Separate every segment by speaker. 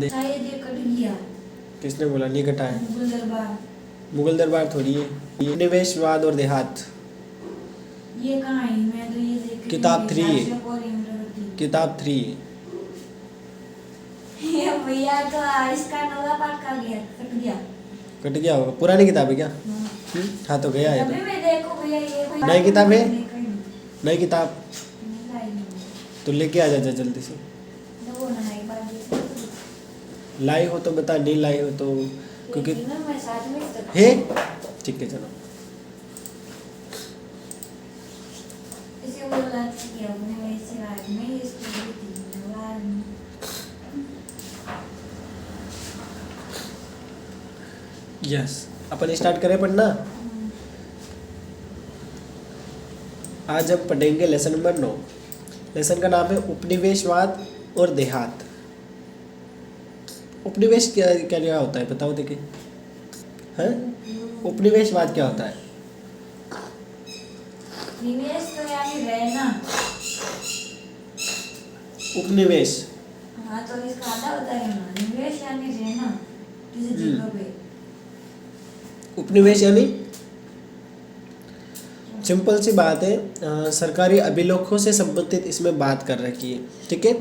Speaker 1: शायद ये कट गया।
Speaker 2: किसने बोला नहीं कटा है?
Speaker 1: मुगल दरबार।
Speaker 2: मुगल दरबार थोड़ी है ये। निवेशवाद और देहात
Speaker 1: ये कहाँ है? मैं तो ये देख
Speaker 2: किताब 3 है।
Speaker 1: है।
Speaker 2: किताब 3 है।
Speaker 1: ये भैया तो इसका नौवा पाठ कर लिया, कट गया।
Speaker 2: कट गया होगा, पुरानी किताब है क्या?
Speaker 1: हाँ।
Speaker 2: हाँ तो गया है।
Speaker 1: अभी मैं देखो भैया ये कोई
Speaker 2: नई किताब है?
Speaker 1: नहीं
Speaker 2: नई किताब
Speaker 1: लाई।
Speaker 2: तो लेके आ जा जल्दी से।
Speaker 1: वो ना है बात ये।
Speaker 2: लाई हो तो बता, नहीं लाई हो तो क्योंकि
Speaker 1: ना मैं साथ में तक
Speaker 2: है। ठीक है चलो।
Speaker 1: इसे बोला कि हमने वैसे रात में इसको दी थी नवार।
Speaker 2: यस, अपन स्टार्ट करें पढ़ना। आज हम पढ़ेंगे लेसन नंबर 9। लेसन का नाम है उपनिवेशवाद और देहात। उपनिवेश क्या क्या क्या होता है बताओ देखिए। हैं? उपनिवेशवाद क्या होता है?
Speaker 1: निवेश तो यानी रहना।
Speaker 2: उपनिवेश
Speaker 1: हाँ तो इसका आधा होता है ना, निवेश यानी रहना किसी जगह पे।
Speaker 2: उपनिवेश यानी सिंपल सी बात है, सरकारी अभिलेखों से संबंधित इसमें बात कर रखी है। ठीक है,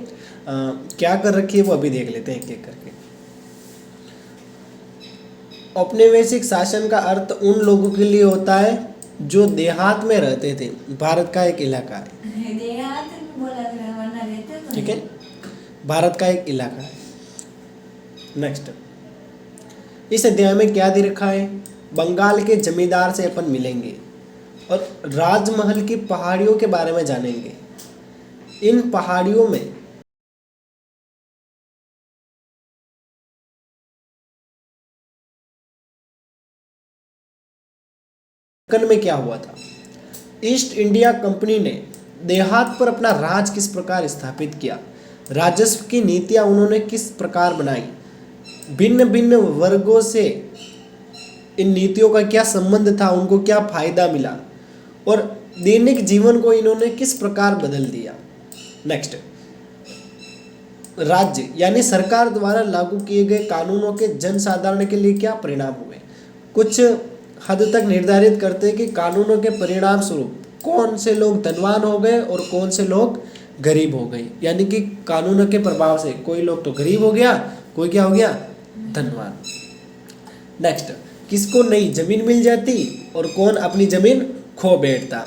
Speaker 2: क्या कर रखी है वो अभी देख लेते हैं एक एक करके। औपनिवेशिक शासन का अर्थ उन लोगों के लिए होता है जो देहात में रहते थे। भारत का एक इलाका है।
Speaker 1: देहात में बोला था वरना रहते तो
Speaker 2: ठीक है, भारत का एक इलाका है। नेक्स्ट, इस अध्याय में क्या दे रखा है? बंगाल के जमींदार से अपन मिलेंगे और राजमहल की पहाड़ियों के बारे में जानेंगे। इन पहाड़ियों में में क्या हुआ था? ईस्ट इंडिया कंपनी ने देहात पर अपना राज किस प्रकार स्थापित किया? राजस्व की नीतियां उन्होंने किस प्रकार बनाई? भिन्न भिन्न वर्गों से इन नीतियों का क्या संबंध था, उनको क्या फायदा मिला, और दैनिक जीवन को इन्होंने किस प्रकार बदल दिया। नेक्स्ट, राज्य यानी सरकार द्वारा लागू किए गए कानूनों के जनसाधारण के लिए क्या परिणाम हुए? कुछ हद तक निर्धारित करते हैं कि कानूनों के परिणाम स्वरूप कौन से लोग धनवान हो गए और कौन से लोग गरीब हो गए। यानी कि कानूनों के प्रभाव से कोई लोग तो गरीब हो गया, कोई क्या हो गया? धनवान। नेक्स्ट, किसको नई जमीन मिल जाती और कौन अपनी जमीन खो बैठता,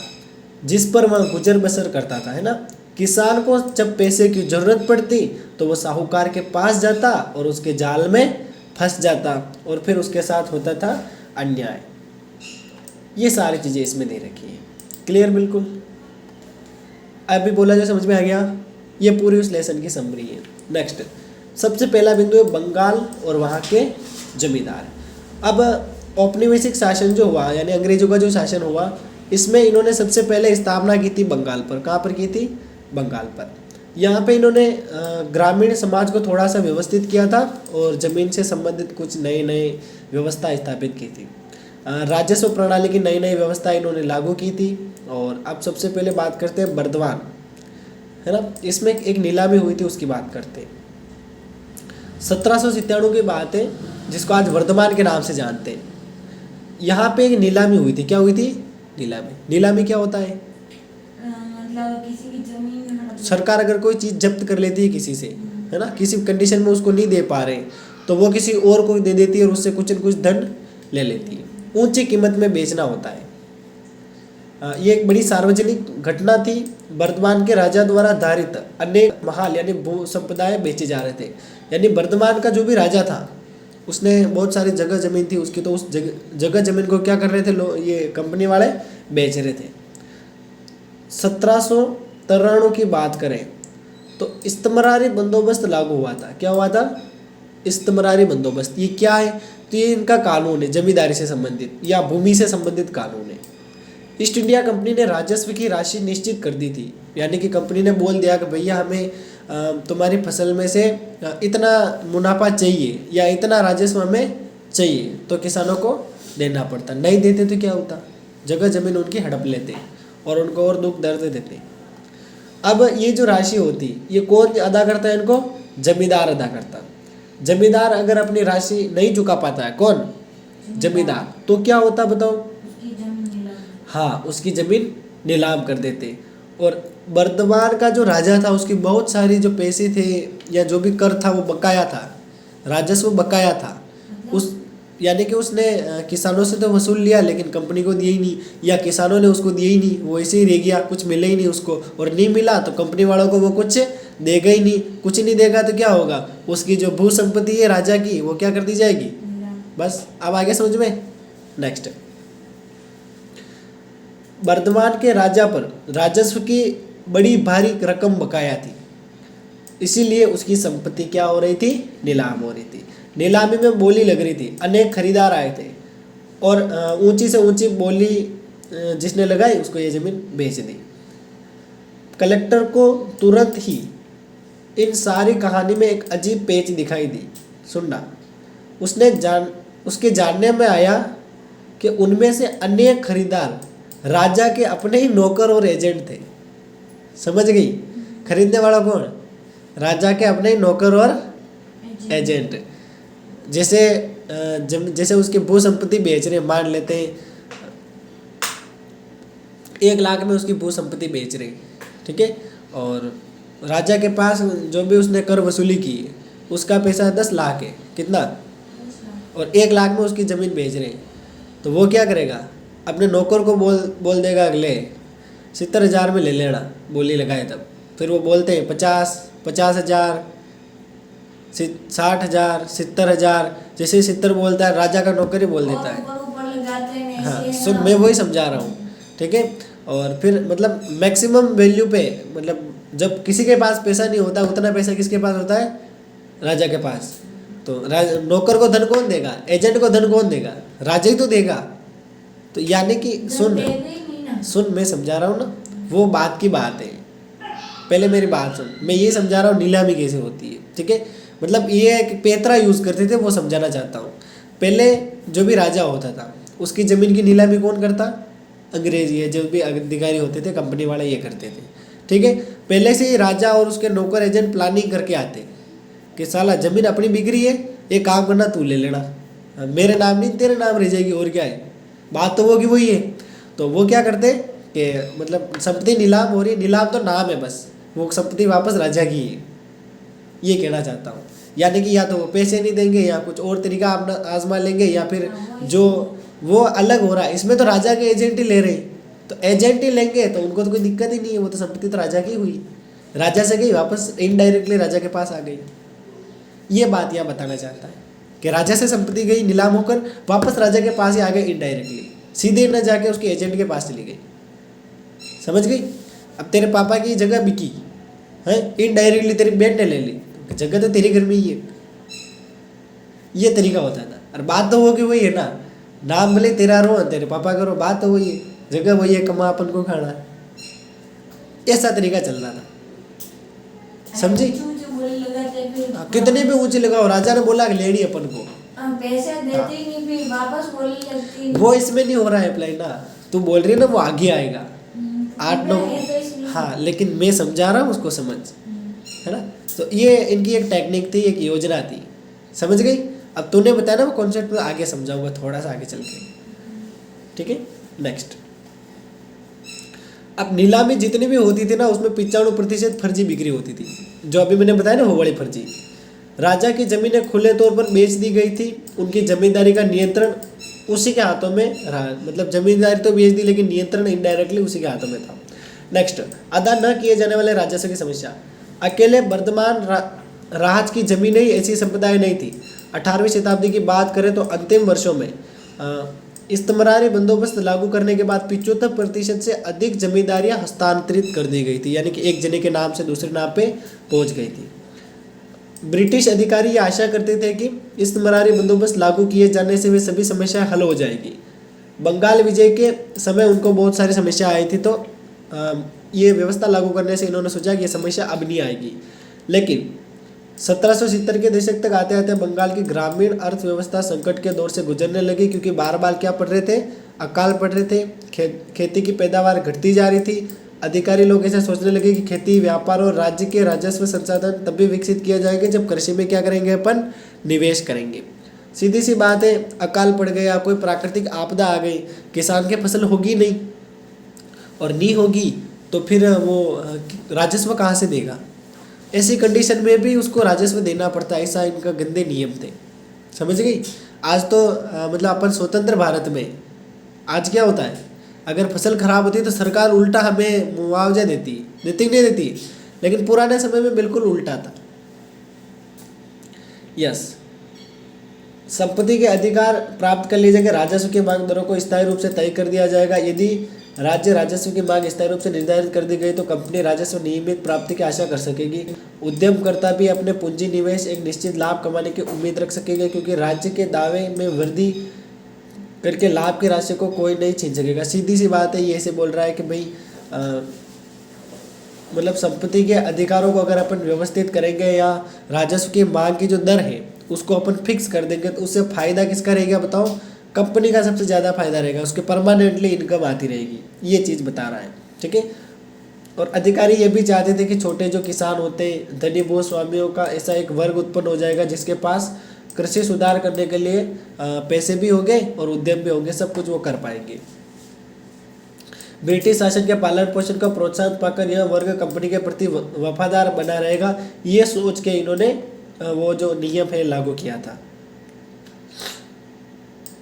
Speaker 2: जिस पर वह गुजर बसर करता था, है ना। किसान को जब पैसे की जरूरत पड़ती तो वो साहूकार के पास जाता और उसके जाल में फंस जाता और फिर उसके साथ होता था अन्याय। ये सारी चीज़ें इसमें दे रखी है। क्लियर बिल्कुल? अभी बोला जो समझ में आ गया? ये पूरी उस लेसन की समरी है। नेक्स्ट, सबसे पहला बिंदु है बंगाल और वहाँ के जमींदार। अब औपनिवेशिक शासन जो हुआ यानी अंग्रेजों का जो शासन हुआ, इसमें इन्होंने सबसे पहले स्थापना की थी बंगाल पर। कहाँ पर की थी? बंगाल पर। यहाँ पे इन्होंने ग्रामीण समाज को थोड़ा सा व्यवस्थित किया था और ज़मीन से संबंधित कुछ नए नए व्यवस्था स्थापित की थी। राजस्व प्रणाली की नई नई व्यवस्था इन्होंने लागू की थी। और अब सबसे पहले बात करते हैं बर्दवान, है ना। इसमें एक नीलामी हुई थी, उसकी बात करते हैं। 1797 की बात है, जिसको आज वर्धमान के नाम से जानते हैं। यहाँ पे एक नीलामी हुई थी। क्या हुई थी? नीलामी। नीलामी क्या होता है?
Speaker 1: मतलब किसी की जमीन,
Speaker 2: सरकार अगर कोई चीज़ जब्त कर लेती है किसी से, है ना, किसी कंडीशन में उसको नहीं दे पा रहे तो वो किसी और को दे देती है और उससे कुछ न कुछ धन ले लेती है। ऊंची कीमत में बेचना होता है। ये एक बड़ी सार्वजनिक घटना थी। बर्धमान के राजा द्वारा धारित अनेक महाल यानी भू संपदाएं बेचे जा रहे थे। यानी बर्धमान का जो भी राजा था उसने बहुत सारी जगह जमीन थी उसकी, तो उस जगह जमीन को क्या कर रहे थे लोग, ये कंपनी वाले बेच रहे थे। 1793 की बात करें तो इस्तमरारी बंदोबस्त लागू हुआ था। क्या हुआ था? इस्तमरारी बंदोबस्त। ये क्या है? तो ये इनका कानून है, जमींदारी से संबंधित या भूमि से संबंधित कानून है। ईस्ट इंडिया कंपनी ने राजस्व की राशि निश्चित कर दी थी। यानी कि कंपनी ने बोल दिया कि भैया हमें तुम्हारी फसल में से इतना मुनाफा चाहिए या इतना राजस्व हमें चाहिए, तो किसानों को देना पड़ता। नहीं देते तो क्या होता? जगह जमीन उनकी हड़प लेते और उनको और दुख दर्द देते। अब ये जो राशि होती ये कौन अदा करता है? इनको जमींदार अदा करता। जमींदार अगर अपनी राशि नहीं चुका पाता है, कौन? जमींदार, तो क्या होता बताओ?
Speaker 1: उसकी जमीन नीलाम।
Speaker 2: हाँ, उसकी जमीन नीलाम कर देते। और वर्धमान का जो राजा था उसकी बहुत सारी जो पैसे थे या जो भी कर था वो बकाया था, राजस्व बकाया था। उस यानी कि उसने किसानों से तो वसूल लिया लेकिन कंपनी को दिए ही नहीं, या किसानों ने उसको दिए ही नहीं, वो ऐसे ही रह गया, कुछ मिले ही नहीं उसको। और नहीं मिला तो कंपनी वालों को वो कुछ देगा ही नहीं, कुछ नहीं देगा तो क्या होगा? उसकी जो भू संपत्ति है राजा की वो क्या कर दी जाएगी?
Speaker 1: नीलाम।
Speaker 2: बस अब आगे समझ में। नेक्स्ट, वर्धमान के राजा पर राजस्व की बड़ी भारी रकम बकाया थी, इसीलिए उसकी संपत्ति क्या हो रही थी? नीलाम हो रही थी। नीलामी में बोली लग रही थी, अनेक खरीदार आए थे और ऊंची से ऊंची बोली जिसने लगाई उसको ये जमीन बेच दी। कलेक्टर को तुरंत ही इन सारी कहानी में एक अजीब पेच दिखाई दी। सुनना, उसके जानने में आया कि उनमें से अनेक खरीदार राजा के अपने ही नौकर और एजेंट थे। समझ गई? खरीदने वाला कौन? राजा के अपने ही नौकर और एजेंट। जैसे उसकी भू संपत्ति बेच रहे, मान लेते हैं 1 लाख में उसकी भू संपत्ति बेच रहे, ठीक है, और राजा के पास जो भी उसने कर वसूली की उसका पैसा 10 लाख है, कितना? और 1 लाख में उसकी ज़मीन बेच रहे, तो वो क्या करेगा? अपने नौकर को बोल देगा अगले 70,000 में ले लेना, बोली लगाए तब। फिर वो बोलते हैं 50,000, 60,000, 70,000, जैसे 70 बोलता है राजा का नौकर ही बोल देता है। हाँ, सुन, मैं वही समझा रहा हूँ, ठीक है। और फिर मतलब मैक्सिमम वैल्यू पे, मतलब जब किसी के पास पैसा नहीं होता उतना पैसा किसके पास होता है? राजा के पास। तो नौकर को धन कौन देगा? एजेंट को धन कौन देगा? राजा ही तो देगा। तो यानी कि सुन मैं समझा रहा हूँ ना, वो बात की बात है, पहले मेरी बात सुन। मैं ये समझा रहा हूँ नीलामी कैसे होती है, ठीक है। मतलब ये एक पेतरा यूज़ करते थे, वो समझाना चाहता हूँ। पहले जो भी राजा होता था उसकी ज़मीन की नीलामी कौन करता? अंग्रेज, ये जो भी अधिकारी होते थे, कंपनी वाले, ये करते थे, ठीक है। पहले से ही राजा और उसके नौकर एजेंट प्लानिंग करके आते कि साला ज़मीन अपनी बिक रही है, ये काम करना तू ले लेना, मेरे नाम नहीं तेरे नाम रह जाएगी, और क्या है, बात तो वो की वही है। तो वो क्या करते कि मतलब संपत्ति नीलाम हो रही, नीलाम तो नाम है बस, वो संपत्ति वापस राजा की है, ये कहना चाहता हूँ। यानी कि या तो वो पैसे नहीं देंगे या कुछ और तरीका अपना आजमा लेंगे, या फिर जो वो अलग हो रहा है, इसमें तो राजा के एजेंट ही ले रहे, तो एजेंट ही लेंगे तो उनको तो कोई दिक्कत ही नहीं है, वो तो संपत्ति तो राजा की हुई, राजा से गई वापस इनडायरेक्टली राजा के पास आ गई। ये बात यहाँ बताना चाहता है कि राजा से संपत्ति गई नीलाम होकर, वापस राजा के पास ही आ गई इनडायरेक्टली, सीधे न जाके उसके एजेंट के पास चली गई। समझ गई? अब तेरे पापा की जगह बिकी है, इनडायरेक्टली तेरी बेट ने ले ली, जगह तो तेरे घर में ही है। ये तरीका होता था। और बात तो होगी वही है ना, नाम भले तेरा रो तेरे पापा का रो, बात तो वही है, जगह वही है, कमा अपन को खाना है। ऐसा तरीका चल रहा था, समझी? कितने भी ऊंचे लगाओ, राजा ने बोला कि लेनी अपन को,
Speaker 1: पैसे देते ही नहीं, फिर वापस बोली लगती है।
Speaker 2: वो इसमें नहीं हो रहा है अप्लाई ना, तू बोल रही है ना, वो आगे आएगा 8-9। हाँ, लेकिन मैं समझा रहा हूँ उसको, समझ, है ना। तो ये इनकी एक टेक्निक थी, एक योजना थी, समझ गई? अब तूने बताया ना वो कॉन्सेप्ट, में आगे समझाऊंगा थोड़ा सा आगे चल के, ठीक है। नेक्स्ट, अब नीलामी जितनी भी होती थी ना, उसमें 95% फर्जी बिक्री होती थी, जो अभी मैंने बताया ना वो बड़ी फर्जी। राजा की ज़मीनें खुले तौर पर बेच दी गई थी, उनकी जमींदारी का नियंत्रण उसी के हाथों में रहा, मतलब जमींदारी तो बेच दी लेकिन नियंत्रण इनडायरेक्टली उसी के हाथों में था। नेक्स्ट, अदा न किए जाने वाले राजस्व की समस्या। अकेले वर्धमान राज की जमीनें ही ऐसी संपदाएं नहीं थी। 18वीं शताब्दी की बात करें तो अंतिम वर्षों में इस्तमरारी बंदोबस्त लागू करने के बाद 75% से अधिक जमींदारियां हस्तांतरित कर दी गई थी, यानी कि एक जने के नाम से दूसरे नाम पे पहुंच गई थी। ब्रिटिश अधिकारी ये आशा करते थे कि इस्तमरारी बंदोबस्त लागू किए जाने से वे सभी समस्याएं हल हो जाएगी। बंगाल विजय के समय उनको बहुत सारी समस्या आई थी, तो ये व्यवस्था लागू करने से इन्होंने सोचा कि ये समस्या अब नहीं आएगी। लेकिन 1770 के दशक तक आते आते बंगाल की ग्रामीण अर्थव्यवस्था संकट के दौर से गुजरने लगी, क्योंकि बार बार क्या पड़ रहे थे? अकाल पड़ रहे थे, खेती की पैदावार घटती जा रही थी, अधिकारी लोग ऐसे सोचने लगे कि खेती, व्यापार और राज्य के राजस्व संसाधन तब भी विकसित किया जाएगा जब कृषि में क्या करेंगे, अपन निवेश करेंगे। सीधी सी बात है, अकाल पड़ गया, कोई प्राकृतिक आपदा आ गई, किसान के फसल होगी नहीं, और नहीं होगी तो फिर वो राजस्व कहाँ से देगा। ऐसी कंडीशन में भी उसको राजस्व देना पड़ता है, ऐसा इनका गंदे नियम थे। समझ गई। आज तो मतलब अपन स्वतंत्र भारत में आज क्या होता है, अगर फसल खराब होती है तो सरकार उल्टा हमें मुआवजा देती नहीं देती, लेकिन पुराने समय में बिल्कुल उल्टा था। यस, संपत्ति के अधिकार प्राप्त कर लिए जाएंगे, राजस्व की मांग दरों को स्थायी रूप से तय कर दिया जाएगा। यदि राज्य राजस्व की मांग स्थायी रूप से निर्धारित कर दी गई तो कंपनी राजस्व नियमित प्राप्ति की आशा कर सकेगी। उद्यमकर्ता भी अपने पूंजी निवेश एक निश्चित लाभ कमाने की उम्मीद रख सकेगा, क्योंकि राज्य के दावे में वृद्धि करके लाभ की राशि को कोई नहीं छीन सकेगा। सीधी सी बात है, ये ऐसे बोल रहा है कि भाई मतलब संपत्ति के अधिकारों को अगर अपन व्यवस्थित करेंगे या राजस्व की मांग की जो दर है उसको अपन फिक्स कर देंगे तो उससे फायदा किसका रहेगा बताओ, कंपनी का सबसे ज़्यादा फायदा रहेगा, उसके परमानेंटली इनकम आती रहेगी। ये चीज़ बता रहा है, ठीक है। और अधिकारी ये भी चाहते थे कि छोटे जो किसान होते हैं, धनी भूस्वामियों का ऐसा एक वर्ग उत्पन्न हो जाएगा जिसके पास कृषि सुधार करने के लिए पैसे भी होंगे और उद्यम भी होंगे, सब कुछ वो कर पाएंगे। ब्रिटिश शासन के पालन पोषण का प्रोत्साहन पाकर यह वर्ग कंपनी के प्रति वफादार बना रहेगा, ये सोच के इन्होंने वो जो नियम है लागू किया था।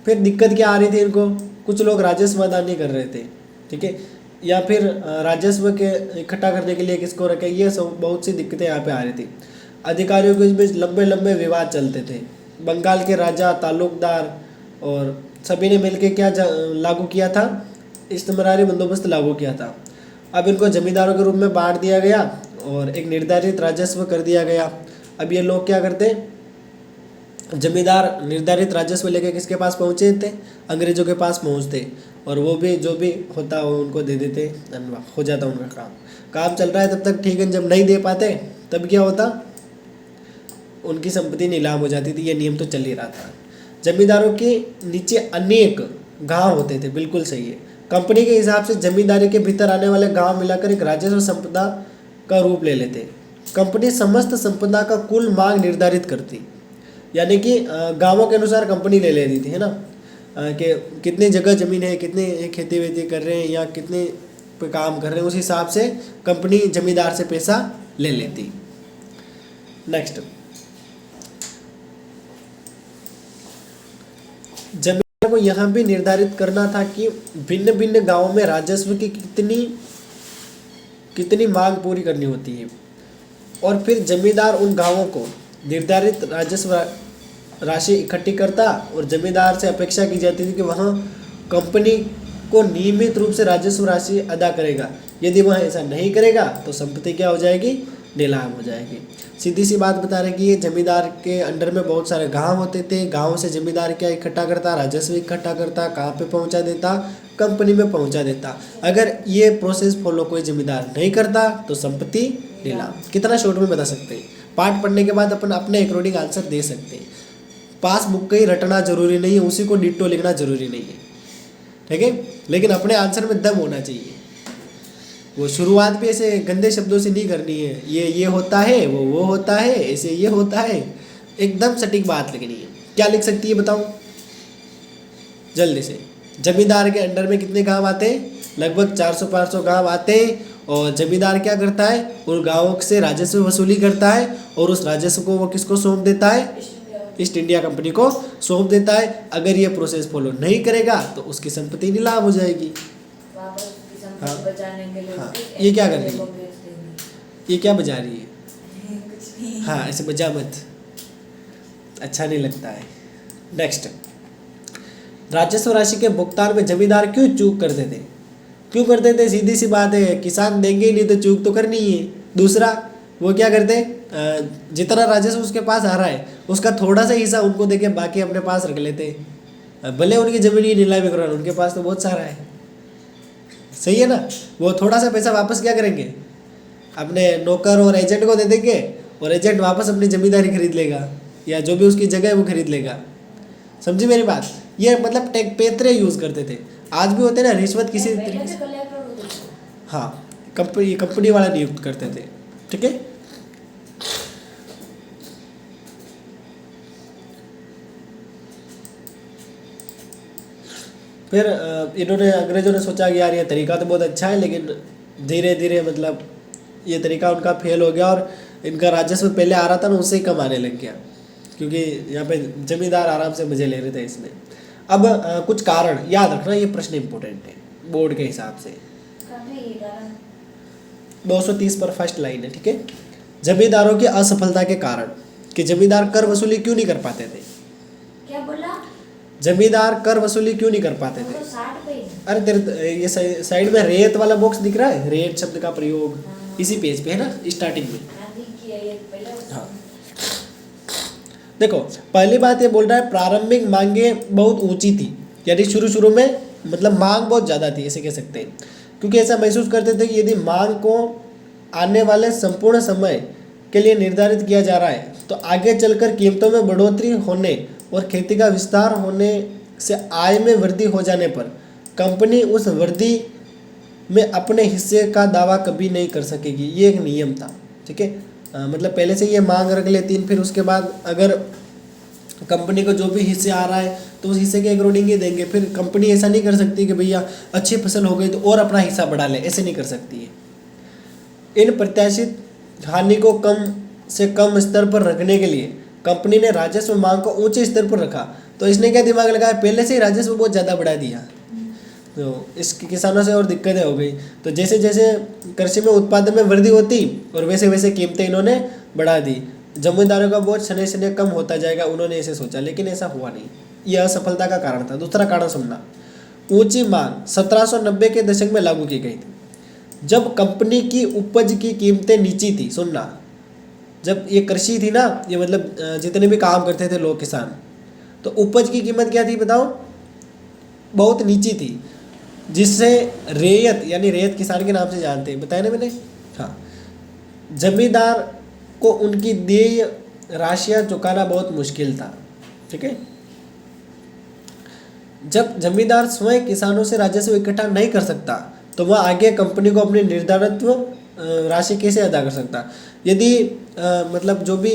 Speaker 2: फिर दिक्कत क्या आ रही थी इनको, कुछ लोग राजस्व अदा नहीं कर रहे थे, ठीक है, या फिर राजस्व के इकट्ठा करने के लिए किसको रखे, ये सब बहुत सी दिक्कतें यहाँ पे आ रही थी। अधिकारियों के बीच लंबे लंबे विवाद चलते थे। बंगाल के राजा, तालुकदार और सभी ने मिलकर क्या लागू किया था, इस्तेमारी बंदोबस्त लागू किया था। अब इनको जमींदारों के रूप में बांट दिया गया और एक निर्धारित राजस्व कर दिया गया। अब ये लोग क्या करते, जमींदार निर्धारित राजस्व लेके किसके पास पहुँचे थे, अंग्रेजों के पास पहुँचते, और वो भी जो भी होता वो उनको दे देते, हो जाता उनका काम चल रहा है तब तक ठीक है। जब नहीं दे पाते तब क्या होता, उनकी संपत्ति नीलाम हो जाती थी। ये नियम तो चल ही रहा था। जमींदारों के नीचे अनेक गांव होते थे, बिल्कुल सही है। कंपनी के हिसाब से जमींदारी के भीतर आने वाले गांव मिलाकर एक राजस्व संपदा का रूप ले लेते। कंपनी समस्त संपदा का कुल मांग निर्धारित करती, यानी कि गांवों के अनुसार कंपनी ले लेती थी, है ना, कि कितने जगह ज़मीन है, कितने खेती वेती कर रहे हैं या कितने पे काम कर रहे हैं, उस हिसाब से कंपनी जमींदार से पैसा ले लेती। नेक्स्ट, जमींदार को यहाँ भी निर्धारित करना था कि भिन्न भिन्न गांवों में राजस्व की कितनी मांग पूरी करनी होती है, और फिर जमींदार उन गांवों को निर्धारित राजस्व राशि इकट्ठी करता और जमींदार से अपेक्षा की जाती थी कि वह कंपनी को नियमित रूप से राजस्व राशि अदा करेगा। यदि वह ऐसा नहीं करेगा तो संपत्ति क्या हो जाएगी, नीलाम हो जाएगी। सीधी सी बात बता रहे कि ये जमींदार के अंडर में बहुत सारे गांव होते थे। गांव से जमींदार क्या इकट्ठा करता, राजस्व इकट्ठा करता, कहाँ पे पहुंचा देता, कंपनी में पहुंचा देता। अगर ये प्रोसेस फॉलो कोई जमींदार नहीं करता तो संपत्ति नीलाम। कितना शॉर्ट में बता सकते हैं, पाठ पढ़ने के बाद अपन अपने अकॉर्डिंग आंसर दे सकते हैं। पासबुक का ही रटना जरूरी नहीं है, उसी को डिट्टो लिखना जरूरी नहीं है, ठीक है, लेकिन अपने आंसर में दम होना चाहिए। वो शुरुआत भी ऐसे गंदे शब्दों से नहीं करनी है, ये होता है, वो होता है, ऐसे ये होता है, एकदम सटीक बात लिखनी है। क्या लिख सकती है बताओ जल्दी से। जमींदार के अंडर में कितने गांव आते हैं, लगभग 400-500 गांव आते हैं, और जमींदार क्या करता है, उन गांवों से राजस्व वसूली करता है और उस राजस्व को वो किसको सौंप देता है, ईस्ट इंडिया कंपनी को सौंप देता है। अगर ये प्रोसेस फॉलो नहीं करेगा तो उसकी संपत्ति नीलाम हो जाएगी। हाँ, हाँ, ये क्या कर रही है, ये क्या बजा रही है, हाँ ऐसे बजा मत, अच्छा नहीं लगता है। नेक्स्ट, राजस्व राशि के भुगतान में जमींदार क्यों चूक करते थे, क्यों करते थे, सीधी सी बात है, किसान देंगे ही नहीं तो चूक तो करनी ही है। दूसरा, वो क्या करते, जितना राजस्व उसके पास आ रहा है उसका थोड़ा सा हिस्सा उनको देके बाकी अपने पास रख लेते। भले उनकी जमीन ही नीलामी करवाना, उनके पास तो बहुत सारा है, सही है ना। वो थोड़ा सा पैसा वापस क्या करेंगे, अपने नौकर और एजेंट को दे देंगे, और एजेंट वापस अपनी जमींदारी खरीद लेगा या जो भी उसकी जगह है वो खरीद लेगा। समझी मेरी बात। ये मतलब टेक पेत्रे यूज़ करते थे, आज भी होते ना रिश्वत किसी तरीके से। हाँ, कंपनी वाले नियुक्त करते थे। ठीक है, फिर इन्होंने अंग्रेजों ने सोचा कि यार ये तरीका तो बहुत अच्छा है, लेकिन धीरे धीरे मतलब ये तरीका उनका फेल हो गया और इनका राजस्व पहले आ रहा था ना उससे ही कम आने लग गया, क्योंकि यहाँ पे जमींदार आराम से मजे ले रहे थे इसमें। अब कुछ कारण याद रखना, ये प्रश्न इंपॉर्टेंट है बोर्ड के हिसाब से। 230 पर फर्स्ट लाइन है। ठीक है, जमींदारों की असफलता के कारण, कि जमींदार कर वसूली क्यों नहीं कर पाते थे।
Speaker 1: क्या बोला?
Speaker 2: जमींदार कर वसूली क्यों नहीं कर पाते थे।
Speaker 1: 60 पे।
Speaker 2: अरे तेरे ये साइड में रेत वाला बॉक्स दिख रहा है, रेत शब्द का प्रयोग इसी पेज पे है ना, स्टार्टिंग में। हाँ, देखो पहली बात ये बोल रहा है प्रारंभिक मांगे बहुत ऊंची थी, यानी शुरू में मतलब मांग बहुत ज़्यादा थी ऐसे कह सकते हैं, क्योंकि ऐसा महसूस करते थे कि यदि मांग को आने वाले संपूर्ण समय के लिए निर्धारित किया जा रहा है तो आगे चलकर कीमतों में बढ़ोतरी होने और खेती का विस्तार होने से आय में वृद्धि हो जाने पर कंपनी उस वृद्धि में अपने हिस्से का दावा कभी नहीं कर सकेगी। ये एक नियम था। ठीक है, मतलब पहले से ये मांग रख लेती, फिर उसके बाद अगर कंपनी को जो भी हिस्से आ रहा है तो उस हिस्से के अकॉर्डिंग ही देंगे। फिर कंपनी ऐसा नहीं कर सकती कि भैया अच्छी फसल हो गई तो और अपना हिस्सा बढ़ा ले, ऐसे नहीं कर सकती है। इन प्रत्याशित हानि को कम से कम स्तर पर रखने के लिए कंपनी ने राजस्व मांग को ऊंचे स्तर पर रखा। तो इसने क्या दिमाग लगाया, पहले से ही राजस्व बहुत ज़्यादा बढ़ा दिया, तो इस किसानों से और दिक्कतें हो गई। तो जैसे जैसे कृषि में उत्पादन में वृद्धि होती और वैसे वैसे कीमतें इन्होंने बढ़ा दी, जमींदारों का बोझ शनै शनै कम होता जाएगा, उन्होंने ऐसे सोचा, लेकिन ऐसा हुआ नहीं। यह असफलता का कारण था। दूसरा कारण सुनना, ऊंची मांग 1790 के दशक में लागू की गई थी, जब कंपनी की उपज की कीमतें नीची थी। सुनना, जब ये कृषि थी ना, ये मतलब जितने भी काम करते थे लोग किसान, तो उपज की कीमत क्या थी बताओ, बहुत नीची थी, जिससे रेयत, यानी रेयत किसान के नाम से जानते हैं, बताया ना मैंने। हाँ, जमींदार को उनकी देय राशियां चुकाना बहुत मुश्किल था। ठीक है, जब जमींदार स्वयं किसानों से राजस्व इकट्ठा नहीं कर सकता तो वह आगे कंपनी को अपनी निर्धारित राशि कैसे अदा कर सकता। यदि मतलब जो भी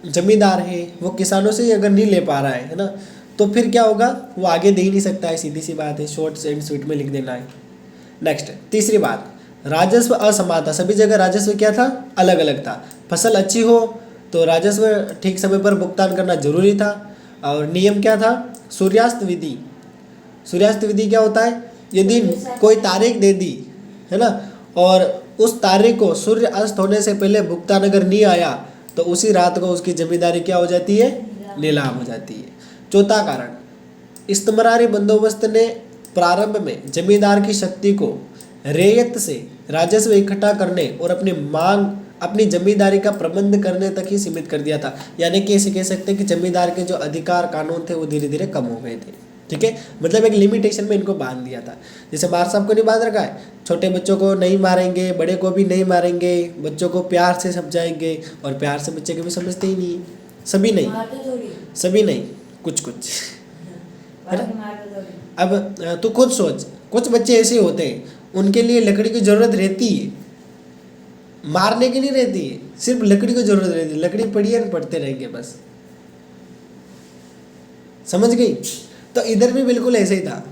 Speaker 2: जमींदार है वो किसानों से अगर नहीं ले पा रहा है ना, तो फिर क्या होगा, वो आगे दे ही नहीं सकता है, सीधी सी बात है, शॉर्ट एंड स्वीट में लिख देना है। नेक्स्ट, तीसरी बात, राजस्व असमान था। सभी जगह राजस्व क्या था, अलग अलग था। फसल अच्छी हो तो राजस्व ठीक समय पर भुगतान करना जरूरी था। और नियम क्या था, सूर्यास्त विधि। सूर्यास्त विधि क्या होता है, यदि कोई तारीख दे दी है ना, और उस तारीख को सूर्य अस्त होने से पहले भुगतान अगर नहीं आया तो उसी रात को उसकी जमींदारी क्या हो जाती है, नीलाम हो जाती है। चौथा कारण, इस्तमरारी बंदोबस्त ने प्रारंभ में जमींदार की शक्ति को रेयत से राजस्व इकट्ठा करने और अपनी जमींदारी का प्रबंध करने तक ही सीमित कर दिया था। यानी कि ऐसे कह सकते हैं कि जमींदार के जो अधिकार कानून थे वो धीरे धीरे कम हो गए थे। ठीक है, मतलब एक लिमिटेशन में इनको बांध दिया था। जैसे मार साहब को नहीं बांध रखा है, छोटे बच्चों को नहीं मारेंगे, बड़े को भी नहीं मारेंगे, बच्चों को प्यार से समझाएंगे, और प्यार से बच्चे कभी समझते ही नहीं, सभी नहीं, कुछ अब तू खुद सोच, कुछ बच्चे ऐसे होते हैं उनके लिए लकड़ी की जरूरत रहती है, मारने की नहीं रहती है, सिर्फ लकड़ी की जरूरत रहती है। लकड़ी पड़ी है, पढ़ते रहेंगे बस, समझ गई। तो इधर भी बिल्कुल ऐसे ही था,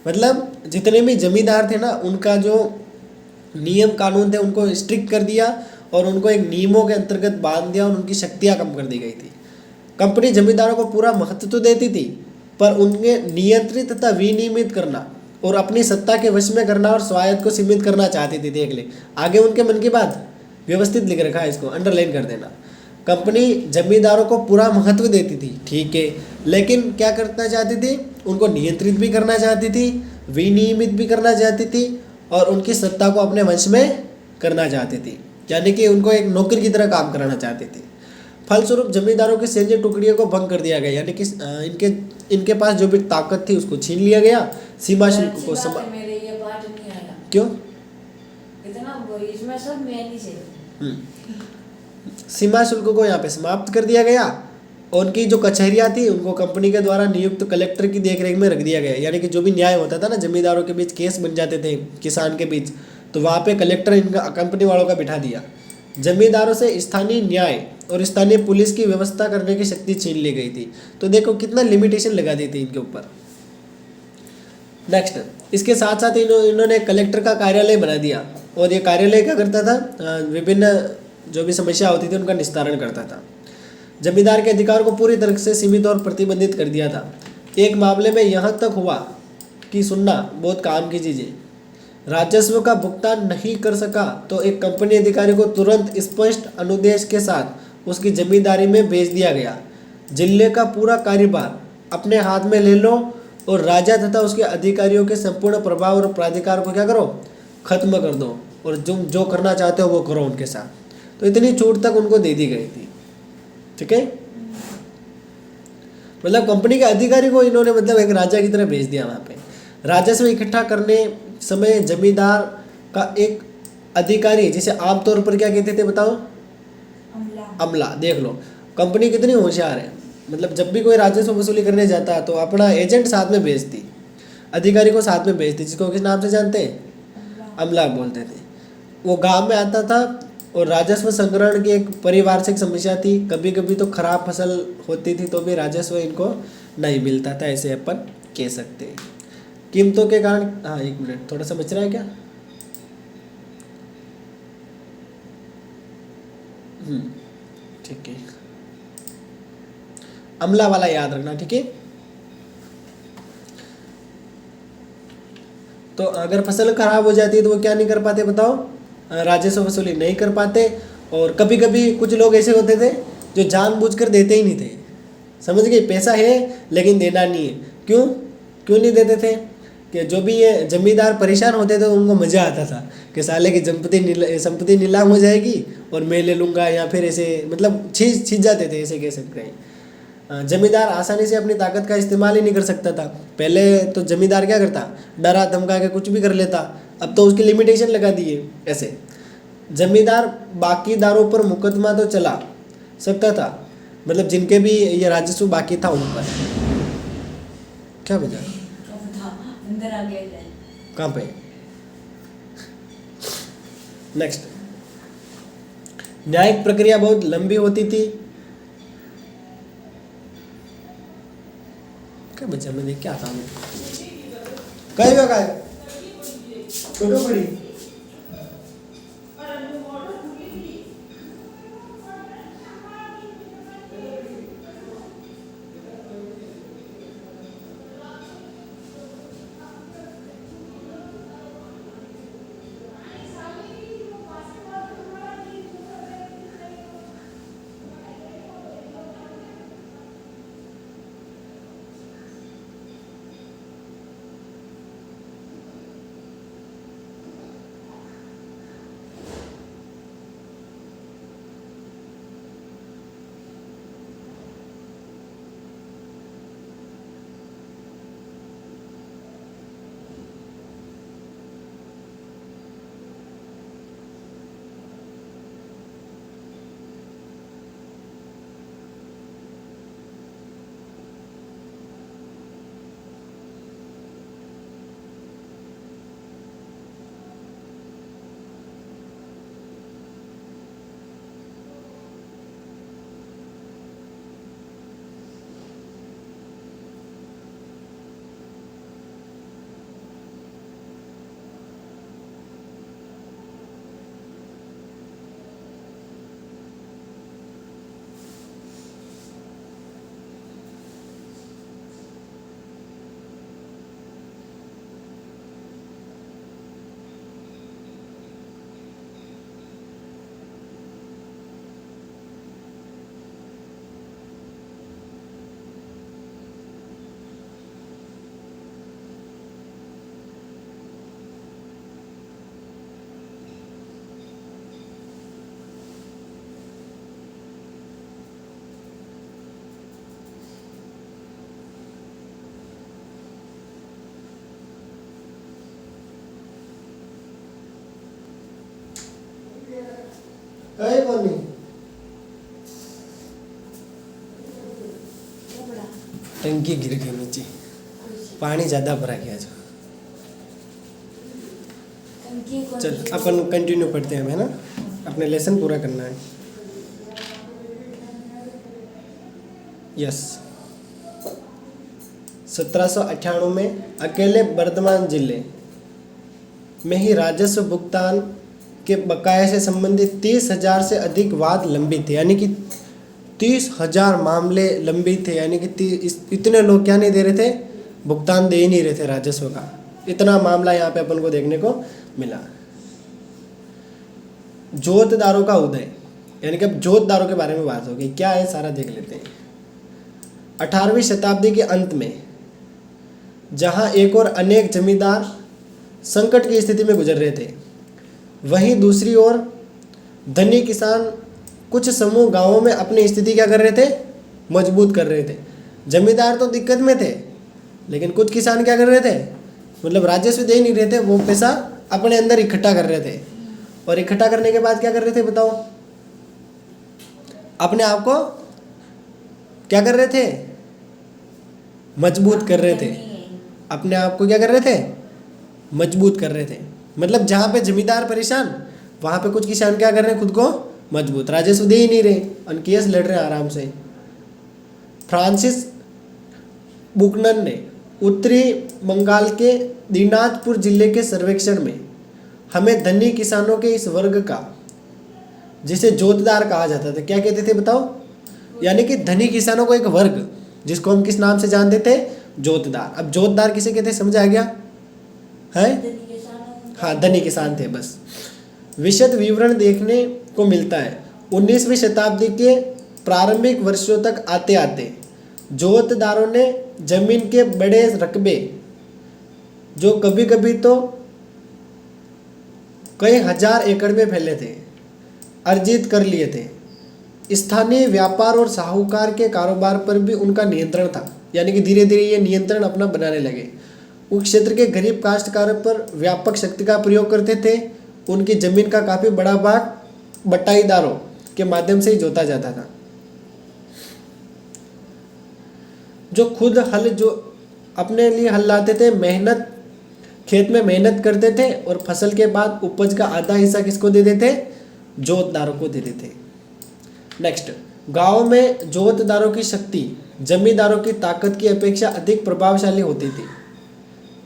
Speaker 2: मतलब जितने भी जमींदार थे ना, उनका जो नियम कानून थे उनको स्ट्रिक्ट कर दिया और उनको एक नियमों के अंतर्गत बांध दिया और उनकी शक्तियाँ कम कर दी गई थी। कंपनी जमींदारों को पूरा महत्व तो देती थी, पर उनके नियंत्रित तथा विनियमित करना और अपनी सत्ता के वश में करना और स्वायत्त को सीमित करना चाहती थी। देख ले आगे उनके मन की बात, व्यवस्थित लिख रखा है, इसको अंडरलाइन कर देना। कंपनी जमींदारों को पूरा महत्व देती थी, ठीक है, लेकिन क्या करना चाहती थी, उनको नियंत्रित भी करना चाहती थी, विनियमित भी करना चाहती थी, और उनकी सत्ता को अपने वश में करना चाहती थी, यानी कि उनको एक नौकर की तरह काम कराना चाहती थी। फलस्वरूप जमींदारों की सैन्य टुकड़ियों को भंग कर दिया गया, यानी कि इनके पास जो भी ताकत थी उसको छीन लिया गया। सीमा शुल्क को
Speaker 1: मेरे ये बात नहीं आया
Speaker 2: क्यों
Speaker 1: इतना इसमें सब मैंने से
Speaker 2: सीमा शुल्क को यहाँ पे समाप्त कर दिया गया। और उनकी जो कचहरियाँ थी उनको कंपनी के द्वारा नियुक्त कलेक्टर की देखरेख में रख दिया गया, यानी कि जो भी न्याय होता था ना, जमींदारों के बीच केस बन जाते थे किसान के बीच, तो वहाँ पे कलेक्टर इनका कंपनी वालों का बिठा दिया। जमींदारों से स्थानीय न्याय और स्थानीय पुलिस की व्यवस्था करने की शक्ति छीन ली गई थी। तो देखो कितना लिमिटेशन लगा दी थी इनके ऊपर। नेक्स्ट, इसके साथ साथ इन्होंने कलेक्टर का कार्यालय बना दिया, और ये कार्यालय क्या करता था, विभिन्न जो भी समस्या होती थी उनका निस्तारण करता था। जमींदार के अधिकार को पूरी तरह से सीमित और प्रतिबंधित कर दिया था। एक मामले में यहाँ तक हुआ कि सुनना बहुत काम की चीज़ है, राजस्व का भुगतान नहीं कर सका तो एक कंपनी अधिकारी को तुरंत स्पष्ट अनुदेश के साथ उसकी जमींदारी में भेज दिया गया। जिले का पूरा कार्यभार अपने हाथ में ले लो और राजा तथा उसके अधिकारियों के संपूर्ण प्रभाव और प्राधिकार को क्या करो, खत्म कर दो, और जो करना चाहते हो वो करो उनके साथ। तो इतनी छूट तक उनको दे दी गई थी। ठीक है, मतलब कंपनी के अधिकारी को इन्होंने मतलब एक राजा की तरह भेज दिया वहाँ पे। राजस्व इकट्ठा करने समय जमींदार का एक अधिकारी, जिसे आमतौर पर क्या कहते थे बताओ, अमला। देख लो कंपनी कितनी होशियार है, मतलब जब भी कोई राजस्व वसूली करने जाता तो अपना एजेंट साथ में भेजती, अधिकारी को साथ में भेजती, जिसको किस नाम से जानते हैं, अमला बोलते थे। वो गांव में आता था और राजस्व संग्रहण की एक पारिवारिक समस्या थी। कभी कभी तो खराब फसल होती थी तो भी राजस्व इनको नहीं मिलता था, ऐसे अपन कह सकते हैं। कीमतों के कारण, हाँ एक मिनट, थोड़ा समझ रहा है क्या? ठीक है, अमला वाला याद रखना। ठीक है, तो अगर फसल खराब हो जाती है तो वो क्या नहीं कर पाते बताओ, राजस्व वसूली नहीं कर पाते। और कभी कभी कुछ लोग ऐसे होते थे जो जानबूझकर देते ही नहीं थे। समझ गए, पैसा है लेकिन देना नहीं है। क्यों नहीं देते थे? कि जो भी ये जमींदार परेशान होते थे उनको मज़ा आता था कि साले की संपत्ति नीलाम हो जाएगी और मैं ले लूँगा, या फिर ऐसे मतलब छीज जाते थे, ऐसे कह सकते हैं। जमींदार आसानी से अपनी ताकत का इस्तेमाल ही नहीं कर सकता था। पहले तो जमींदार क्या करता, डरा धमका के कुछ भी कर लेता, अब तो उसकी लिमिटेशन लगा दिए। ऐसे जमींदार बाकीदारों पर मुकदमा तो चला सकता था, मतलब जिनके भी ये राजस्व बाकी था उन पर। क्या बजा
Speaker 1: अंदर आ गया,
Speaker 2: कहाँ पे? नेक्स्ट, न्यायिक प्रक्रिया बहुत लंबी होती थी। क्या बच्चा मैं देख क्या था कहीं का छोटो बड़ी कहीं कौन नहीं टंकी गिर गई नीचे, पानी ज़्यादा भरा गया जो
Speaker 1: टंकी
Speaker 2: चल अपन कंटिन्यू पढ़ते हैं, हमें ना अपने लेसन पूरा करना है। यस, 1798 में अकेले वर्धमान जिले में ही राजस्व भुगतान के बकाये से संबंधित 30,000 से अधिक वाद लंबित थे। यानी कि 30,000 मामले लंबित थे। यानी कि इतने लोग क्या नहीं दे रहे थे, भुगतान दे ही नहीं रहे थे राजस्व का। इतना मामला यहाँ पे अपन को देखने को मिला। जोतदारों का उदय, यानी कि अब जोतदारों के बारे में बात होगी, क्या है सारा देख लेते हैं। 18वीं शताब्दी के अंत में जहाँ एक और अनेक जमींदार संकट की स्थिति में गुजर रहे थे, वहीं दूसरी ओर धनी किसान कुछ समूह गांवों में अपनी स्थिति क्या कर रहे थे, मजबूत कर रहे थे। जमींदार तो दिक्कत में थे, लेकिन कुछ किसान क्या कर रहे थे, मतलब राजस्व दे ही नहीं रहे थे, वो पैसा अपने अंदर इकट्ठा कर रहे थे। और इकट्ठा करने के बाद क्या कर रहे थे बताओ, अपने आप को क्या कर रहे थे, मजबूत कर रहे थे। अपने आप को क्या कर रहे थे, मजबूत कर रहे थे। मतलब जहाँ पे जमींदार परेशान, वहाँ पे कुछ किसान क्या कर रहे हैं, खुद को मजबूत, राजस्व दे ही नहीं रहे, केस लड़ रहे हैं आराम से। फ्रांसिस बुकनन ने उत्तरी बंगाल के दीनाजपुर जिले के सर्वेक्षण में हमें धनी किसानों के इस वर्ग का, जिसे जोतदार कहा जाता था, क्या कहते थे बताओ, यानी कि धनी किसानों को एक वर्ग, जिसको हम किस नाम से जानते थे, जोतदार। अब जोतदार किसे कहते, समझ आ गया है? हाँ, धनी किसान थे बस। विशद विवरण देखने को मिलता है। 19वीं शताब्दी के प्रारंभिक वर्षों तक आते आते जोतदारों ने जमीन के बड़े रकबे, जो कभी कभी तो कई हजार एकड़ में फैले थे, अर्जित कर लिए थे। स्थानीय व्यापार और साहूकार के कारोबार पर भी उनका नियंत्रण था। यानी कि धीरे धीरे ये नियंत्रण अपना बनाने लगे। उस क्षेत्र के गरीब काश्तकारों पर व्यापक शक्ति का प्रयोग करते थे। उनकी जमीन का काफ़ी बड़ा भाग बटाईदारों के माध्यम से ही जोता जाता था, जो खुद हल, जो अपने लिए हल लाते थे, मेहनत, खेत में मेहनत करते थे और फसल के बाद उपज का आधा हिस्सा किसको दे देते, जोतदारों को दे देते। नेक्स्ट, गांव में जोतदारों की शक्ति जमींदारों की ताकत की अपेक्षा अधिक प्रभावशाली होती थी।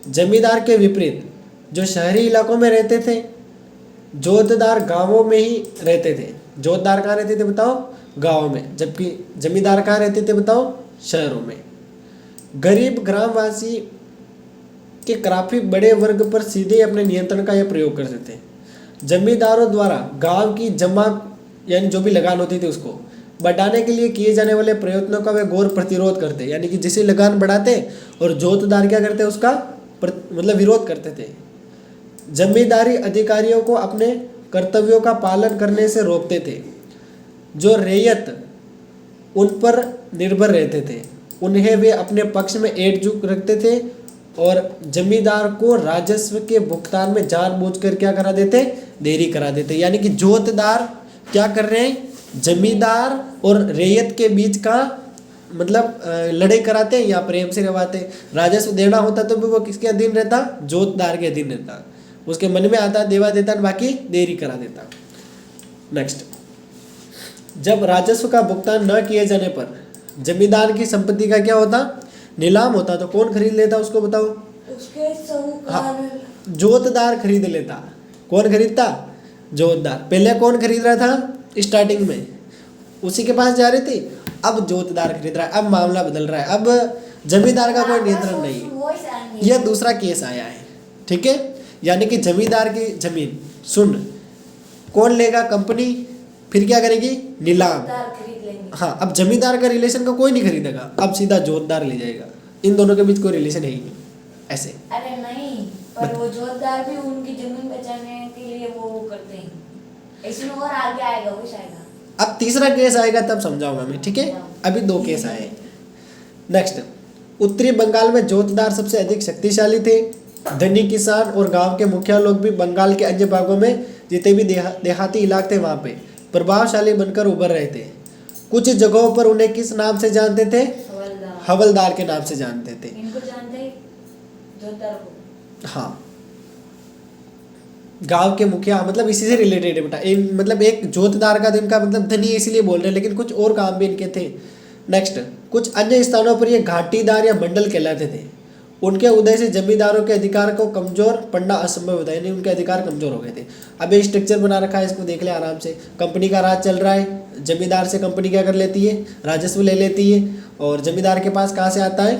Speaker 2: जमींदार के विपरीत जो शहरी इलाकों में रहते थे, जोतदार गांवों में ही रहते थे। जोतदार कहाँ रहते थे बताओ, गांवों में, जबकि जमींदार कहाँ रहते थे बताओ, शहरों में। गरीब ग्रामवासी के काफी बड़े वर्ग पर सीधे अपने नियंत्रण का यह प्रयोग करते थे। जमींदारों द्वारा गांव की जमा, यानी जो भी लगान होती थी, उसको बढ़ाने के लिए किए जाने वाले प्रयत्नों का वे घोर प्रतिरोध करते। यानी कि जिसे लगान बढ़ाते और जोतदार क्या करते, उसका मतलब विरोध करते थे। जमींदारी अधिकारियों को अपने कर्तव्यों का पालन करने से रोकते थे। जो रैयत उन पर निर्भर रहते थे, उन्हें वे अपने पक्ष में एकजुट रखते थे और जमींदार को राजस्व के भुगतान में जानबूझकर क्या करा देते, देरी करा देते। यानी कि जोतदार क्या कर रहे हैं, जमींदार और रैयत के बीच का मतलब लड़ाई कराते हैं या प्रेम से करवाते। राजस्व देना होता तो भी वो किसके अधीन रहता, जोतदार के अधीन रहता। उसके मन में आता देवा देता, बाकी देरी करा देता। नेक्स्ट, जब राजस्व का भुगतान न किए जाने पर जमींदार की संपत्ति का क्या होता, नीलाम होता। तो कौन खरीद लेता उसको बताओ,
Speaker 1: उसके साहूकार।
Speaker 2: हाँ, जोतदार खरीद लेता। कौन खरीदता, जोतदार। पहले कौन खरीद रहा था, स्टार्टिंग में उसी के पास जा रही थी, अब जोतदार खरीद रहा है। अब मामला बदल रहा है, अब जमींदार का कोई नियंत्रण नहीं। यह दूसरा केस आया है, ठीक है। यानी कि जमींदार की जमीन सुन कौन लेगा, कंपनी, फिर क्या करेगी, नीलाम। हाँ, अब जमींदार का रिलेशन का कोई नहीं खरीदेगा, अब सीधा जोतदार ले जाएगा। इन दोनों के बीच कोई रिलेशन है ही नहीं ऐसे।
Speaker 1: अरे नहीं, पर वो जोतदार भी उनकी जमीन बचाने के लिए वो करते हैं। इसमें और आगे आएगा, वो आएगा।
Speaker 2: अब तीसरा केस आएगा तब समझाऊंगा मैं, ठीक है। अभी दो केस आए। नेक्स्ट, उत्तरी बंगाल में जोतदार सबसे अधिक शक्तिशाली थे। धनी किसान और गांव के मुखिया लोग भी बंगाल के अन्य भागों में जितने भी देहाती इलाके थे वहाँ पे प्रभावशाली बनकर उभर रहे थे। कुछ जगहों पर उन्हें किस नाम से जानते थे, हवलदार के नाम से जानते थे।
Speaker 1: इनको जानते हैं, जोतदार को।
Speaker 2: हाँ, गांव के मुखिया, मतलब इसी से रिलेटेड है बेटा। मतलब एक जोतदार का तो इनका मतलब धनी इसीलिए बोल रहे हैं, लेकिन कुछ और काम भी इनके थे। नेक्स्ट, कुछ अन्य स्थानों पर ये घाटीदार या मंडल कहलाते थे। उनके उदय से जमींदारों के अधिकार को कमजोर पड़ना असंभव होता है, यानी उनके अधिकार कमजोर हो गए थे। अब ये स्ट्रक्चर बना रखा है, इसको देख ले आराम से। कंपनी का राज चल रहा है, जमींदार से कंपनी क्या कर लेती है, राजस्व ले लेती है। और जमींदार के पास कहाँ से आता है,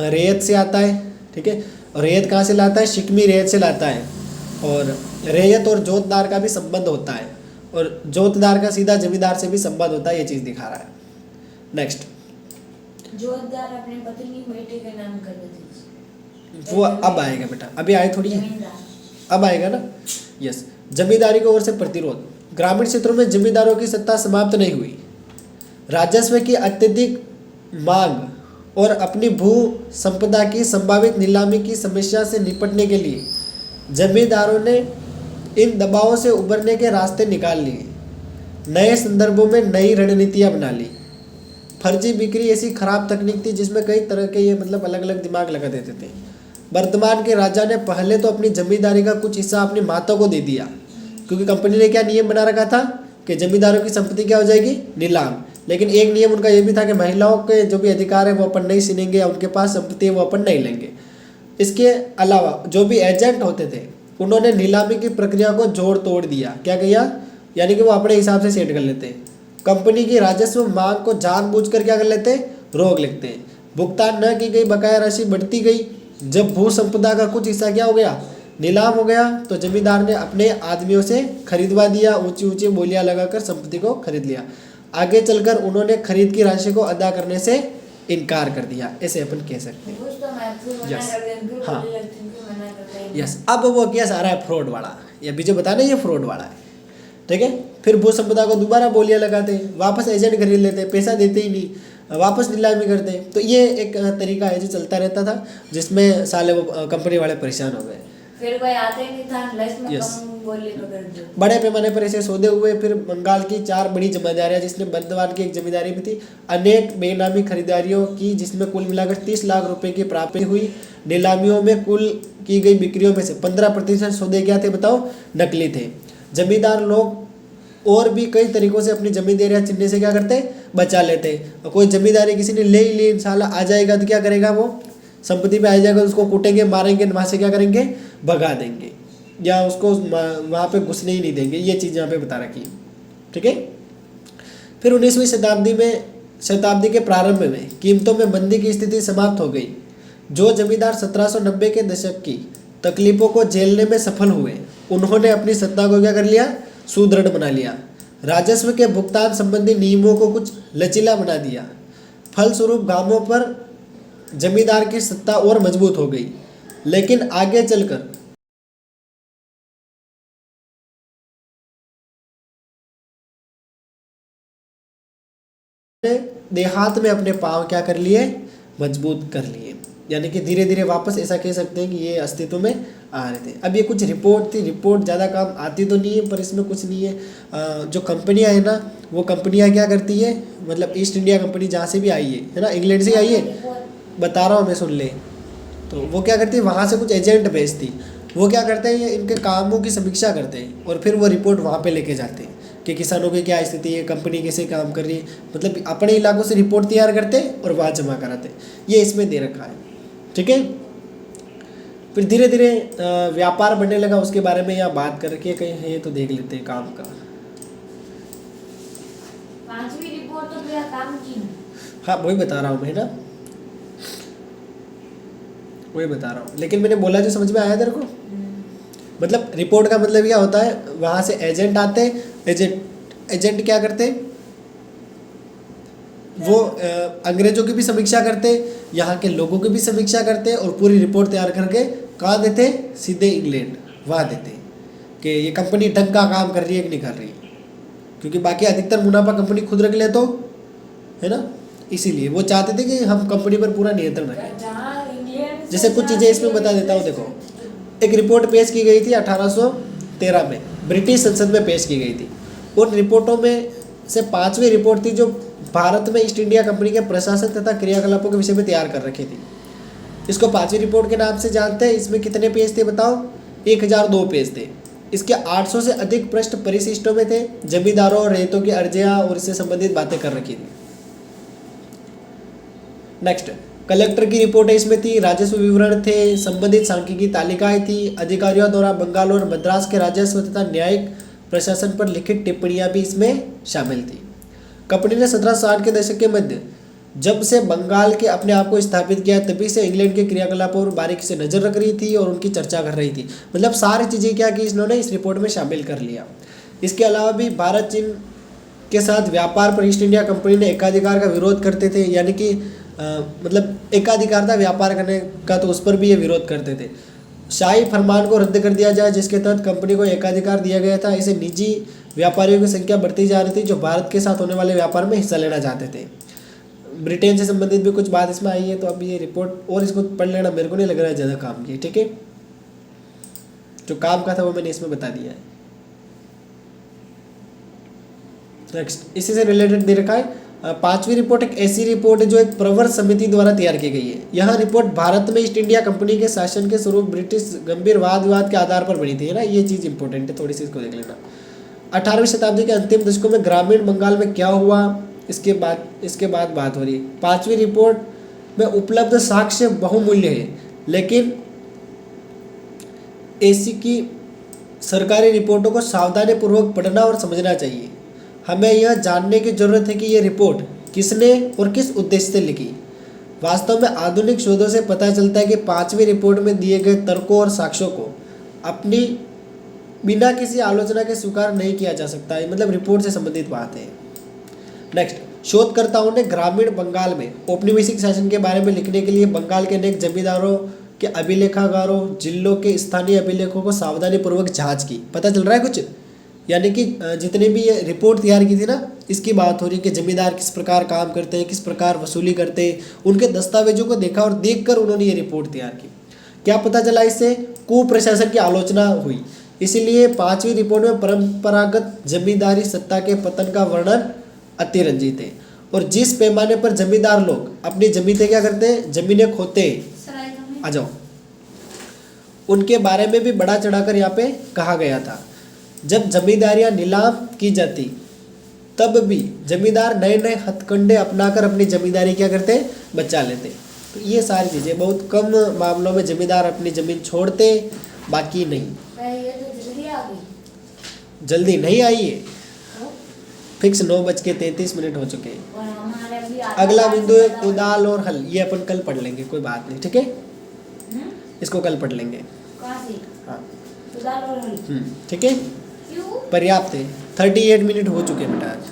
Speaker 2: रेत से आता है, ठीक है। और रेत कहाँ से लाता है, शिकमी रेत से लाता है। और रेयत और जोतदार का भी संबंध होता है, और जोतदार का सीधा जमींदार से भी संबंध होता है, ये चीज़ दिखा रहा है। नेक्स्ट,
Speaker 1: जोतदार अपने पत्नी बेटे के नाम कर देते थे।
Speaker 2: वो अब आएगा बेटा, अभी आए थोड़ी है,
Speaker 1: जमींदार।
Speaker 2: अब आएगा ना। यस, जमींदारी की ओर से प्रतिरोध। ग्रामीण क्षेत्रों में जमींदारों की सत्ता समाप्त नहीं हुई। राजस्व की अत्यधिक मांग और अपनी भू संपदा की संभावित नीलामी की समस्या से निपटने के लिए जमींदारों ने इन दबावों से उबरने के रास्ते निकाल लिए। नए संदर्भों में नई रणनीतियां बना ली। फर्जी बिक्री ऐसी खराब तकनीक थी जिसमें कई तरह के ये मतलब अलग अलग दिमाग लगा देते थे। वर्तमान के राजा ने पहले तो अपनी जमींदारी का कुछ हिस्सा अपनी माता को दे दिया, क्योंकि कंपनी ने क्या नियम बना रखा था कि जमींदारों की संपत्ति क्या हो जाएगी, नीलाम। लेकिन एक नियम उनका ये भी था कि महिलाओं के जो भी अधिकार है वो अपन नहीं छीनेंगे, या उनके पास संपत्ति है वो अपन नहीं लेंगे। इसके अलावा जो भी एजेंट होते थे उन्होंने नीलामी की प्रक्रिया को जोड़ तोड़ दिया। क्या किया, यानी कि वो अपने हिसाब से सेट कर लेते हैं। कंपनी की राजस्व मांग को जानबूझकर क्या कर लेते हैं, रोक लेते हैं। भुगतान न की गई बकाया राशि बढ़ती गई। जब भू संपदा का कुछ हिस्सा क्या हो गया, नीलाम हो गया, तो जमींदार ने अपने आदमियों से खरीदवा दिया, ऊंची ऊंची बोलियां लगाकर संपत्ति को खरीद लिया। आगे चलकर उन्होंने खरीद की राशि को अदा करने से इनकार कर दिया, ऐसे अपन कह सकते हैं।
Speaker 1: कुछ तो मैं फिर मना
Speaker 2: Yes.
Speaker 1: कर दें, फिर
Speaker 2: हाँ।
Speaker 1: बोलने लगती हूँ, फिर मना करते हैं।
Speaker 2: यस, अब वो केस आ रहा है फ्रॉड वाला। ये अभी जो बताना ये फ्रॉड वाला है, ठीक है। फिर भू संपदा को दोबारा बोलियां लगाते हैं, वापस एजेंट खरीद लेते हैं, पैसा देते ही नहीं, वापस नीलामी करते हैं। तो ये एक तरीका है जो चलता रहता था, जिसमें साले वो कंपनी वाले परेशान हो गए।
Speaker 1: फिर कोई आता ही नहीं था, लास्ट में
Speaker 2: Yes.
Speaker 1: कम बोली पकड़ दो।
Speaker 2: बड़े पैमाने पर ऐसे सौदे हुए। फिर बंगाल की 4 बड़ी जमींदारियां, जिसमें बर्दवान की एक जमींदारी भी थी, अनेक बेनामी खरीदारियों की, जिसमें कुल मिलाकर 30 लाख रुपए की प्राप्ति हुई। नीलामियों में कुल की गई बिक्रियों में से 15% सौदे क्या थे बताओ, नकली थे। जमींदार लोग और भी कई तरीकों से अपनी जमींदारियां छीनने से क्या करते, बचा लेते। और कोई जमींदारी किसी ने ले ही ली, इंशाल्लाह आ जाएगा तो क्या करेगा, वो संपत्ति पे आ जाएगा, उसको कूटेंगे, मारेंगे, वहाँ से क्या करेंगे, भगा देंगे, या उसको वहाँ पे घुसने ही नहीं देंगे। ये चीज़ यहाँ पे बता रखी है, ठीक है। फिर 19वीं शताब्दी के प्रारंभ में कीमतों में मंदी की स्थिति समाप्त हो गई। जो जमींदार 1790 के दशक की तकलीफों को झेलने में सफल हुए, उन्होंने अपनी सत्ता को क्या कर लिया, सुदृढ़ बना लिया। राजस्व के भुगतान संबंधी नियमों को कुछ लचीला बना दिया। फलस्वरूप गांवों पर जमींदार की सत्ता और मजबूत हो गई। लेकिन आगे चलकर देहात में अपने पांव क्या कर लिए, मजबूत कर लिए। यानी कि धीरे धीरे वापस ऐसा कह सकते हैं कि ये अस्तित्व में आ रहे थे। अब ये कुछ रिपोर्ट थी, रिपोर्ट ज़्यादा काम आती तो नहीं है, पर इसमें कुछ नहीं है। जो कंपनियां है ना, वो कंपनियां क्या करती है, मतलब ईस्ट इंडिया कंपनी जहाँ से भी आई है ना, इंग्लैंड से आई है, बता रहा हूँ मैं, सुन ले। तो वो क्या करती है, वहाँ से कुछ एजेंट भेजती, वो क्या करते हैं, ये इनके कामों की समीक्षा करते हैं, और फिर वो रिपोर्ट वहाँ पे लेके जाते हैं कि किसानों की क्या स्थिति है, कंपनी कैसे काम कर रही है। मतलब अपने इलाकों से रिपोर्ट तैयार करते हैं और वहाँ जमा कराते हैं। ये इसमें दे रखा है, ठीक है। फिर धीरे धीरे व्यापार बढ़ने लगा, उसके बारे में यहाँ बात कर रखी है, कहीं है तो देख लेते हैं काम का।
Speaker 1: 5वीं रिपोर्ट तो भैया काम की नहीं।
Speaker 2: हाँ वही बता रहा हूँ मैं ना, वही बता रहा हूँ। लेकिन मैंने बोला जो समझ में आया तेरे को, मतलब रिपोर्ट का मतलब क्या होता है, वहाँ से एजेंट आते हैं, एजेंट क्या करते हैं, वो अंग्रेजों की भी समीक्षा करते, यहाँ के लोगों की भी समीक्षा करते, और पूरी रिपोर्ट तैयार करके कहाँ देते, सीधे इंग्लैंड वहाँ देते कि ये कंपनी ढंग का काम कर रही है कि नहीं कर रही, क्योंकि बाकी अधिकतर मुनाफा कंपनी खुद रख ले तो, है ना। इसीलिए वो चाहते थे कि हम कंपनी पर पूरा नियंत्रण रखें। जैसे कुछ चीज़ें इसमें बता देता हूँ। देखो, एक रिपोर्ट पेश की गई थी 1813 में, ब्रिटिश संसद में पेश की गई थी। उन रिपोर्टों में से 5वीं रिपोर्ट थी जो भारत में ईस्ट इंडिया कंपनी के प्रशासन तथा क्रियाकलापों के विषय में तैयार कर रखी थी। इसको 5वीं रिपोर्ट के नाम से जानते हैं। इसमें कितने पेज थे बताओ, 1002 पेज थे। इसके 800 से अधिक पृष्ठ परिशिष्टों में थे। जमींदारों और रेतों की अर्जियां और इससे संबंधित बातें कर रखी थी। नेक्स्ट, कलेक्टर की रिपोर्टें इसमें थी, राजस्व विवरण थे, संबंधित सांख्यिकी तालिकाएं थी, अधिकारियों द्वारा बंगाल और मद्रास के राजस्व तथा न्यायिक प्रशासन पर लिखित टिप्पणियां भी इसमें शामिल थी। कंपनी ने 1760 के दशक के मध्य जब से बंगाल के अपने आप को स्थापित किया तभी से इंग्लैंड के क्रियाकलापों पर बारीकी से नजर रख रही थी और उनकी चर्चा कर रही थी। मतलब सारी चीज़ें क्या की इन्होंने इस रिपोर्ट में शामिल कर लिया। इसके अलावा भी भारत चीन के साथ व्यापार पर ईस्ट इंडिया कंपनी ने एकाधिकार का विरोध करते थे, यानी कि मतलब एकाधिकार था व्यापार करने का, तो उस पर भी ये विरोध करते थे। शाही फरमान को रद्द कर दिया जाए जिसके तहत कंपनी को एकाधिकार दिया गया था। इसे निजी व्यापारियों की संख्या बढ़ती जा रही थी जो भारत के साथ होने वाले व्यापार में हिस्सा लेना चाहते थे। ब्रिटेन से संबंधित भी कुछ बात इसमें आई है, तो अब ये रिपोर्ट और इसको पढ़ लेना, मेरे को नहीं लग रहा है ज़्यादा काम की। ठीक है, जो काम का था वो मैंने इसमें बता दिया है। नेक्स्ट, इसी से रिलेटेड दे रखा है, पांचवी रिपोर्ट एक ऐसी रिपोर्ट है जो एक प्रवर समिति द्वारा तैयार की गई है। यह रिपोर्ट भारत में ईस्ट इंडिया कंपनी के शासन के स्वरूप ब्रिटिश गंभीर वाद विवाद के आधार पर बनी थी, है ना। ये चीज़ इंपॉर्टेंट है, थोड़ी सी इसको देख लेना। 18वीं शताब्दी के अंतिम दशकों में ग्रामीण बंगाल में क्या हुआ, इसके बाद बात हो रही है। पांचवी रिपोर्ट में उपलब्ध साक्ष्य बहुमूल्य है, लेकिन ऐसी की सरकारी रिपोर्टों को सावधानी पूर्वक पढ़ना और समझना चाहिए। हमें यह जानने की जरूरत है कि यह रिपोर्ट किसने और किस उद्देश्य से लिखी। वास्तव में आधुनिक शोधों से पता चलता है कि पांचवी रिपोर्ट में दिए गए तर्कों और साक्ष्यों को अपनी बिना किसी आलोचना के स्वीकार नहीं किया जा सकता है। मतलब रिपोर्ट से संबंधित बात है। नेक्स्ट, शोधकर्ताओं ने ग्रामीण बंगाल में औपनिवेशिक शासन के बारे में लिखने के लिए बंगाल के अनेक जमींदारों के अभिलेखागारों, जिलों के स्थानीय अभिलेखों को सावधानी पूर्वक जांच की। पता चल रहा है कुछ, यानी कि जितने भी ये रिपोर्ट तैयार की थी ना, इसकी बात हो रही है कि जमींदार किस प्रकार काम करते हैं, किस प्रकार वसूली करते हैं, उनके दस्तावेजों को देखा और देखकर उन्होंने ये रिपोर्ट तैयार की। क्या पता चला इससे? कुप्रशासन की आलोचना हुई। इसीलिए पांचवी रिपोर्ट में परंपरागत जमींदारी सत्ता के पतन का वर्णन अतिरंजित है और जिस पैमाने पर जमींदार लोग अपनी जमीनें क्या करते हैं, जमीनें खोते हैं, आ जाओ, उनके बारे में भी बड़ा चढ़ाकर यहाँ पे कहा गया था। जब जमींदारियाँ नीलाम की जाती तब भी जमींदार नए नए हथकंडे अपनाकर अपनी जमींदारी क्या करते, बचा लेते। तो ये सारी चीज़ें, बहुत कम मामलों में जमींदार अपनी ज़मीन छोड़ते, बाकी नहीं।
Speaker 1: ये तो जल्दी आ गई।
Speaker 2: जल्दी नहीं आई है, फिक्स 9:33 हो चुके हैं।
Speaker 1: और हमारे अभी
Speaker 2: अगला बिंदु है कुदाल और हल। ये अपन कल पढ़ लेंगे, कोई बात नहीं, ठीक है। इसको कल पढ़ लेंगे।
Speaker 1: कहाँ से?
Speaker 2: हाँ,
Speaker 1: कुदाल और हल।
Speaker 2: ठीक है,
Speaker 1: क्यों?
Speaker 2: पर्याप्त है। 38 मिनट हो चुके हैं बेटा आज।